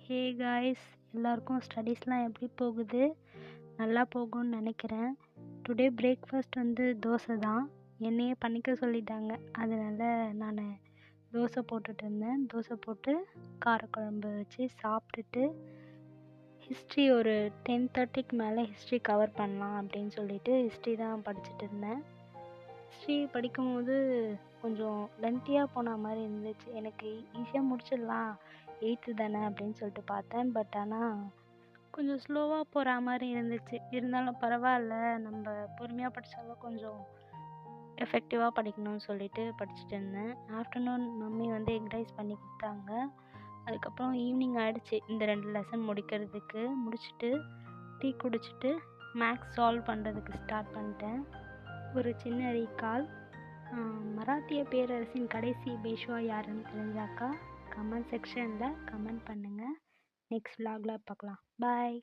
Hey guys, எல்லாருக்கும் ஸ்டடீஸ்லாம் எப்படி போகுது? நல்லா போகும்னு நினைக்கிறேன். டுடே பிரேக்ஃபாஸ்ட் வந்து தோசை தான். என்னையே பண்ணிக்க சொல்லிட்டாங்க. அதனால நான் தோசை போட்டுட்டு இருந்தேன். தோசை போட்டு காரக்குழம்பு வச்சு சாப்பிட்டுட்டு ஹிஸ்ட்ரி ஒரு 10:30க்கு மேலே ஹிஸ்ட்ரி கவர் பண்ணலாம் அப்படின்னு சொல்லிட்டு ஹிஸ்ட்ரி தான் படிச்சுட்டு இருந்தேன். ஹிஸ்ட்ரி படிக்கும்போது கொஞ்சம் லென்த்தியாக போன மாதிரி இருந்துச்சு. எனக்கு ஈஸியாக முடிச்சிடலாம், 8th தானே அப்படின்னு சொல்லிட்டு பார்த்தேன். பட் ஆனால் கொஞ்சம் ஸ்லோவாக போகிற மாதிரி இருந்துச்சு. இருந்தாலும் பரவாயில்ல, நம்ம பொறுமையாக படித்தாலும் கொஞ்சம் எஃபெக்டிவாக படிக்கணும்னு சொல்லிட்டு படிச்சுட்டு இருந்தேன். ஆஃப்டர்நூன் மம்மி வந்து எக் ரைஸ் பண்ணி கொடுத்தாங்க. அதுக்கப்புறம் ஈவினிங் ஆகிடுச்சு இந்த 2 லெசன் முடிக்கிறதுக்கு. முடிச்சுட்டு டீ குடிச்சிட்டு மேக்ஸ் சால்வ் பண்ணுறதுக்கு ஸ்டார்ட் பண்ணிட்டேன். ஒரு சின்ன ரீகால். மராத்திய பேரரசின் கடைசி பேஷ்வா யாருன்னு தெரிஞ்சாக்கா கமெண்ட் செக்ஷனில் கமெண்ட் பண்ணுங்கள். நெக்ஸ்ட் vlogல பார்க்கலாம். பாய்.